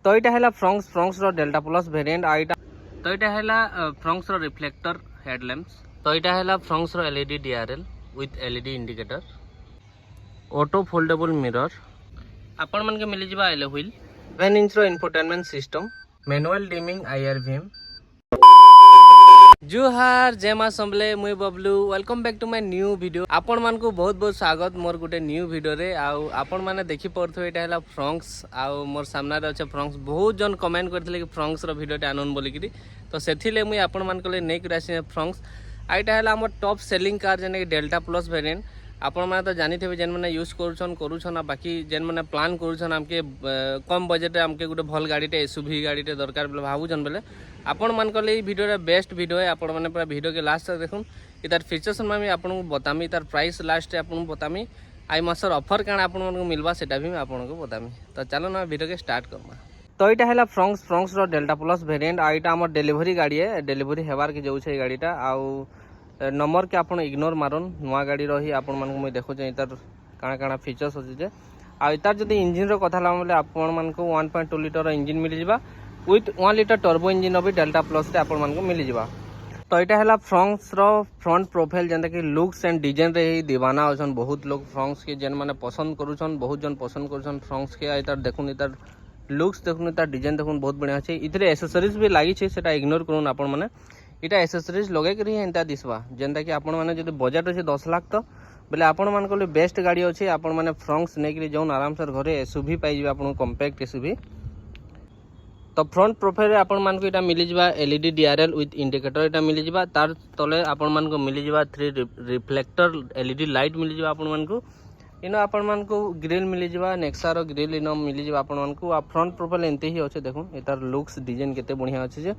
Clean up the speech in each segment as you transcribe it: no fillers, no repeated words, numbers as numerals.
तो यहाँ है फ्रंक्स डेल्टा प्लस वेरिएंट आईटा तो यहाँ है फ्रंक्स रिफ्लेक्टर हेडलैम्प्स तो यहाँ है Fronx LED DRL with LED indicator auto foldable mirror आपण मन के मिल जावा एलो व्हील 7 इंच रो infotainment system manual dimming IRVM जुहार जय मां संबले मुई Bablu welcome back to my new video आपण मान को बहुत बहुत स्वागत मोर गुटे न्यू वीडियो रे आउ आपण माने देखि पड़थो एटा हला फ्रंक्स आउ मोर सामना रे अछि फ्रंक्स बहुत जन कमेंट करथिले कि फ्रंक्स रो वीडियो टा आनन बोली कि तो सेथिले मुई आपण मान को ले नेक रासी फ्रंक्स आइटा हला हमर टॉप सेलिंग कार जने डेल्टा प्लस वेरिएंट आपण माने तो जानि थे जेन माने यूज करूछन बाकी जेन माने प्लान करूछन हमके कम बजट रे हमके गुटे भल गाड़ीटे एसयूवी गाड़ीटे दरकार बोले भाबुछन बोले आपण मान को ले वीडियो रे बेस्ट वीडियो है आपण माने पूरा वीडियो के लास्ट तक देखुन इतार फीचर्स में आपण को बतामी इतार प्राइस लास्ट आपण को बतामी आई मासर ऑफर काना आपण को मिलबा सेटा भी आपण को बतामी तो चलो ना वीडियो के स्टार्ट करमा तो यहाँ है फ्रंक्स रो डेल्टा प्लस वेरिएंट आईटा हमर डिलीवरी गाड़ी है डिलीवरी हेबार के जाऊ छे गाड़ीटा आउ नंबर के आपण इग्नोर मारन नुआ गाड़ी रही आपण मन को मैं देखो इतार काना काना फीचर्स अछि जे आ इतार जदी इंजन रो कथा ला बोले आपण मन को 1.2 लीटर इंजन मिल जिबा विथ 1 लीटर टर्बो इंजन भी डेल्टा प्लस रे आपण मन को मिल जिबा तो यहाँ है फ्रंक्स रो फ्रंट प्रोफाइल जेंता कि लुक्स एंड डिजाइन रे ही दीवाना होछन बहुत लोग फ्रंक्स के जेन माने पसंद करूछन बहुत जन पसंद करूछन फ्रंक्स के इतार देखुन इतार लुक्स देखुन इतार डिजाइन देखुन बहुत बढ़िया छै इतरे एक्सेसरीज भी लागि छै सेटा इग्नोर करूँ आपण माने इटा एक्सेसरीज लगे करी एंता दिसवा जेंता कि आपण माने जदी बजट अछि 10 लाख तो बोले आपण मान को बेस्ट गाड़ी अछि आपण माने फ्रंक्स नै करी जोन आराम से घरे एसयूवी पाई जिबा आपण कॉम्पैक्ट एसयूवी तो फ्रंट प्रोफाइल रे आपण मान को इटा मिली जिबा एलईडी डीआरएल विथ इंडिकेटर इटा मिली जिबा तार तले आपण मान को मिली जिबा 3 रिफ्लेक्टर एलईडी लाइट मिली जिबा आपण मान को इनो आपण मान को ग्रिल मिली जिबा नेक्सा रो ग्रिल इनो मिली जिबा आपण मान को आ फ्रंट प्रोफाइल एंते ही अछि देखो एतार लुक्स डिजाइन केते बढ़िया अछि जे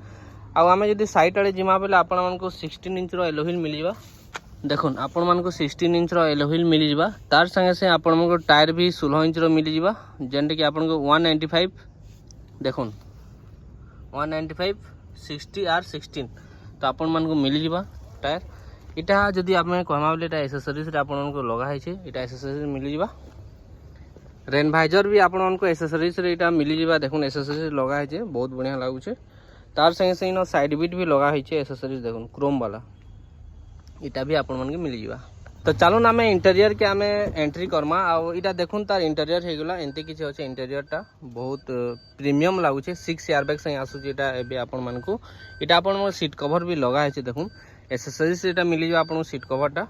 आउ आमे जदी साइड आड़े जिमा बेले आपण मान को 16 इंच रो एलो व्हील मिली जिबा देखुन आपण मान को 16 इंच रो एलो व्हील मिली जिबा तार संगे से आपण मान को टायर भी 16 इंच रो मिली जिबा जेंटे कि आपण को 195 देखुन 195 60 आर 16 तो आपण मान को मिली जिबा टायर इटा जदी आमे कहमा बेले एटा एक्सेसरीज रे आपण मान को लगा है छे इटा एक्सेसरीज मिली जिबा रेन वाइजर भी आपण मान को एक्सेसरीज रे इटा मिली जिबा देखुन एक्सेसरीज लगा है छे बहुत बढ़िया लागु छे तार संगे से इनो साइड बीट भी लगा है एक्सेसरीज देखुन क्रोम वाला इटा भी आपण मन के मिल जिबा तो चलो ना मैं इंटीरियर के आमे एंट्री करमा आ इटा देखुन तार इंटीरियर हे गेला एंते किछ होचे इंटीरियर टा बहुत प्रीमियम लागु छे 6 एयरबैग से आसु जेटा एबे आपण मन को इटा आपण मन सीट कवर भी लगा है देखुन एक्सेसरीज इटा मिल जिबा आपण सीट कवर टा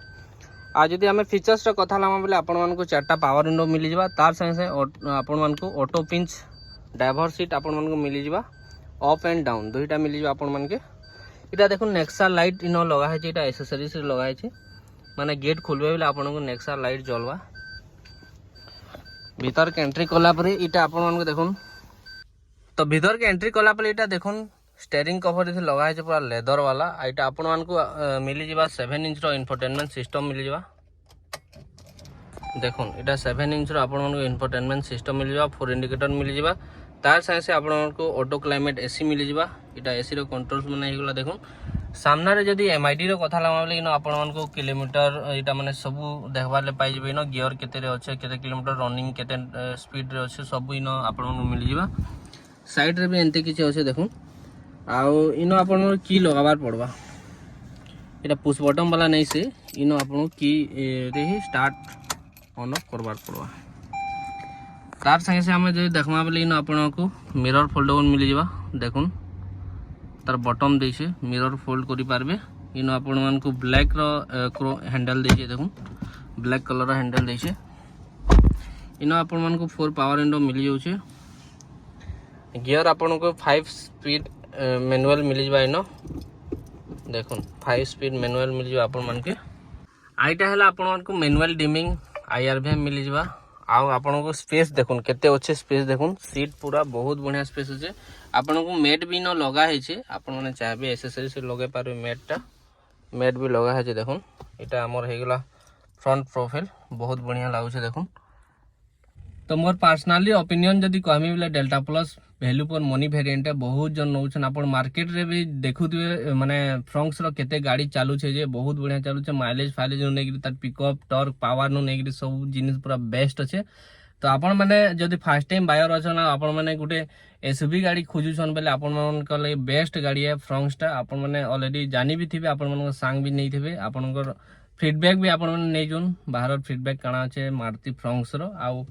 आ जदी हमें फीचर्स रा कथा लामा बोले आपण मन को चारटा पावर विंडो मिल जिबा तार संगे से आपण मन को ऑटो पिंच ड्राइवर सीट आपण मन को मिल जिबा अप एंड डाउन दुईटा मिल जिबा आपण मन के इटा देखुन नेक्सा लाइट इनो लगा है इटा एक्सेसरीज लगा है माने गेट खोलबे बेले आपण को नेक्सा लाइट जलवा भीतर के एंट्री कला परे इटा आपण मन को देखुन तो भीतर के एंट्री कला परे इटा देखुन स्टीयरिंग कवर इथे लगा है पूरा लेदर वाला इटा आपण मन को मिल जिबा 7 इंच रो इंफोटेनमेंट सिस्टम मिल जिबा देखुन इटा 7 इंच रो आपण मन को इंफोटेनमेंट सिस्टम मिल जिबा 4 इंडिकेटर मिल जिबा तार संगे से आपण को ऑटो क्लाइमेट एसी मिल जिबा इटा एसी रो कंट्रोल्स माने हेगला देखुन सामना रे जदी एमआईडी रो कथा लामा बोले इनो आपण मन को किलोमीटर इटा माने सब देखबा ले पाई जिबे इनो गियर केते रे अछि केते किलोमीटर रनिंग केते स्पीड रे अछि सब इनो आपण मन मिल जिबा साइड रे भी एंते किछ अछि देखुन आउ इनो आपण मन की लगाबार पड़बा इटा पुश बटन वाला नै से इनो आपण की रे ही स्टार्ट ऑन ऑफ करबार पड़बा तार संगे से हमें जो देखमा बोले इन आपण को मिरर फोल्डेबल मिल जिबा देखुन तार बटन देछे मिरर फोल्ड करि पारबे इन आपण मन को ब्लैक रो हैंडल देछे देखुन ब्लैक कलर रो हैंडल देछे इन आपण मन को 4 पावर विंडो मिल जाउ छे गियर आपण को 5 स्पीड मैनुअल मिल जिबा इनो देखुन 5 स्पीड मैनुअल मिल जिबा आपण मन के आइटा हला आपण मन को मैनुअल डिमिंग आईआरवीएम मिल जिबा आउ आपण को स्पेस देखुन केते अच्छे स्पेस देखुन सीट पूरा बहुत बढ़िया स्पेस अछि आपण को मैट भी न लगा है छे आपण माने चाहबे एक्सेसरीज से लगे पारबे मैट भी लगा है छे देखुन इटा हमर हे गेला फ्रंट प्रोफाइल बहुत बढ़िया लागु छे देखुन तो मोर पर्सनली ओपिनियन जदी कहमी बोले delta plus value for money variant है बहुत जन नौछन आपण मार्केट रे भी देखुथिबे माने फ्रंक्स रो केते गाड़ी चालू छे जे बहुत बढ़िया चालू छे माइलेज फाइलेज नो नेगिरी तार पिकअप टॉर्क पावर नो नेगिरी सब जिनिस पूरा बेस्ट अछि तो आपण मैंने जदि फास्ट टाइम बायर अच्छन आपण मैंने गोटे एसयूवी गाड़ी खोजुछन बेले आपण मानकर लागि बेस्ट गाड़ी है फ्रंक्सटा आपण मैंने ऑलरेडी जानी भी थिबे आपण मानकर सांग भी नहीं थिबे आपनकर फीडबैक भी आपण मैंने नहीं जोन बाहर फीडबैक काना छै मारुति फ्रंक्स रो आउ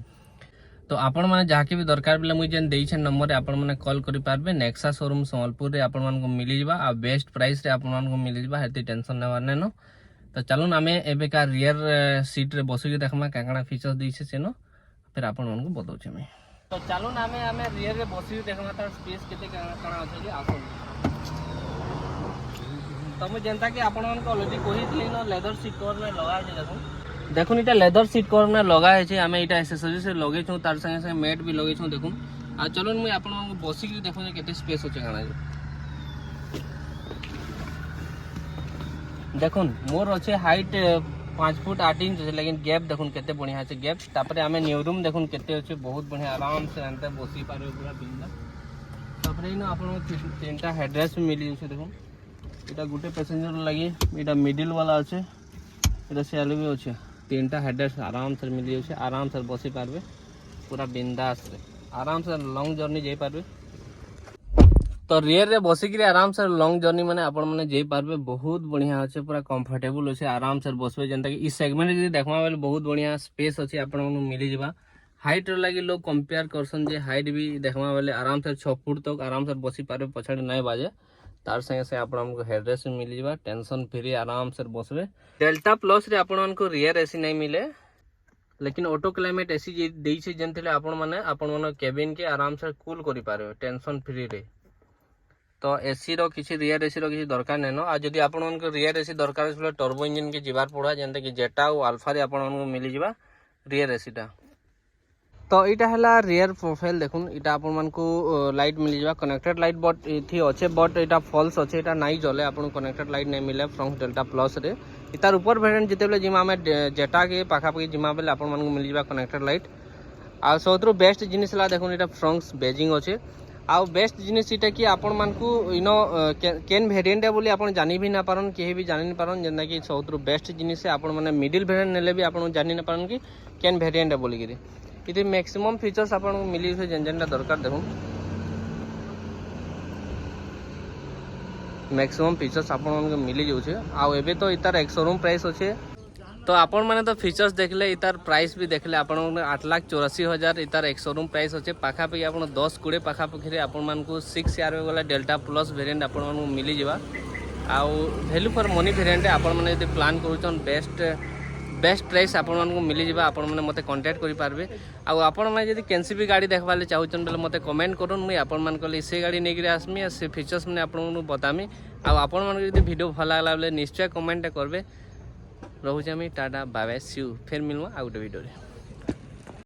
तो आपण माने जाके भी दरकार बेले मुई जेन देइछन नंबर रे आपण माने कॉल करि पारबे नेक्सा शोरूम संबलपुर रे आपण मानको मिली जिबा आ बेस्ट प्राइस रे आपण मानको मिली जिबा हेती टेंशन नेवार नेनो तो चलून आमे एबे का रियर सीट रे बसि देखमा काकणा फीचर्स देइछे सेनो फिर आपण मानको बताउछे मैं तो चलून आमे रियर रे बसि देखमा तार स्पेस केते काना अछि आसो तो मैं जनता कि आपण मानको ऑलरेडी कोही थी न लेदर सीट कवर में लगा छै देखुन इटा लेदर सीट कवर में लगा है आमे इटा एक्सेसरी से लगे छौ तार संगे संगे मैट भी लगे छौ देखुन आ चलून मुई आपण मानको बसि देखो केते स्पेस अछि काना देखुन मोर अच्छे हाइट 5 फुट 8 इंच लेकिन गैप देखुन केते बढ़िया है गैप तापरे आमे न्यू रूम देखुन केते अच्छे बहुत बढ़िया आराम से अंते बसी पारे पूरा बिंदा तापरे इन आपन तीनटा हेडरेस्ट मिली छै देखुन एटा गुटे पैसेंजर लागि एटा मिडिल वाला আছে एटा सेल भी আছে तीनटा हेडरेस्ट आराम से मिली छै आराम से बसी पारबे पूरा बिंदास रे आराम से लॉन्ग जर्नी जाई पारबे तो रियर रे बसिक आराम से लॉन्ग जर्नी माने आपण माने जाई पारबे बहुत बढ़िया अच्छे पूरा कंफर्टेबल अच्छे आराम से बसबे जनता कि इस सेगमेंट जे देखमा बेले बहुत बढ़िया स्पेस अच्छे आपण माने मिली जिबा हाइट रो लागि लोग कंपेयर करसन जे हाइट भी देखमा बेले आराम से 6 फुट तक आराम से बसी पारबे पछाड़ी नै बाजे तार संगे से आपण हमको हेडरेस्ट मिली जिबा टेंशन फ्री आराम से बसबे डेल्टा प्लस रे आपण मानको रियर एसी नै मिले लेकिन ऑटो क्लाइमेट एसी जे देई छै जनथिले आपण माने केबिन के आराम से कूल करि पारबे टेंशन फ्री रे तो एसी रो किसी रियर एसी रो किसी दरकार नै नो आ जदी आपण मानको रियर एसी दरकार छै टर्बो इंजन के जिबार पड़ा जेंते कि जेटा और अल्फा रे आपण मानको मिली जिबा रियर एसी टा तो इटा हला रियर प्रोफाइल देखुन इटा आपण मानको लाइट मिली जिबा कनेक्टेड लाइट बट इथि अच्छे बट इटा फॉल्स अच्छे इटा नाही जले आपण कनेक्टेड लाइट नै मिले फ्रंट डेल्टा प्लस रे इतार ऊपर वेरिएंट जेतेबले जिमा में जेटा के पाखा पाखी जिमा बेले आपण मानको मिली जिबा कनेक्टेड लाइट आ सबथरो बेस्ट जिनिस ला देखुन इटा फ्रंट्स बेजिंग अच्छे आउ बेस्ट जिनिस इटा कि आपण मानकू इनो केन वेरिएंट है बोली आपण जानि भी ना पारन केही भी जानि न पारन जेना कि सबथरो बेस्ट जिनिस है आपण माने मिडिल वेरिएंट नेले भी आपण जानि न पारन कि केन वेरिएंट है बोली गिरी इति मैक्सिमम फीचर्स आपण मिली छै जेनजेनटा दरकार देखो मैक्सिमम फीचर्स आपण मिली जाउ छै आ एबे तो इतार एक शोरूम प्राइस अछि तो आपण माने तो फीचर्स देखले इतार प्राइस भी देखले आपण 8,84,000 इतार एक शोरूम प्राइस अच्छे पाखा पे आपण 10-20 पाखा पखरे आपण मानकू 6 ईयर वाला डेल्टा प्लस वेरिएंट आपण मानकू मिली जिबा आ वैल्यू फॉर मनी वेरिएंट आपण माने यदि प्लान करूछन बेस्ट प्राइस आपण मानकू मिली जिबा आपण माने मते कांटेक्ट करि पारबे आ आपण माने यदि केनसी भी गाड़ी देखबाले चाहुछन बेले मते कमेंट करून मुई आपण मानकले से गाड़ी नेगिरे आसमी आ से फीचर्स माने आपण मानकू बतामी आ आपण मानकू यदि वीडियो भला लागला बेले निश्चय कमेंट करबे रहूचे tata bye bye see you फिर मिलवा आ गोटे वीडियो रे।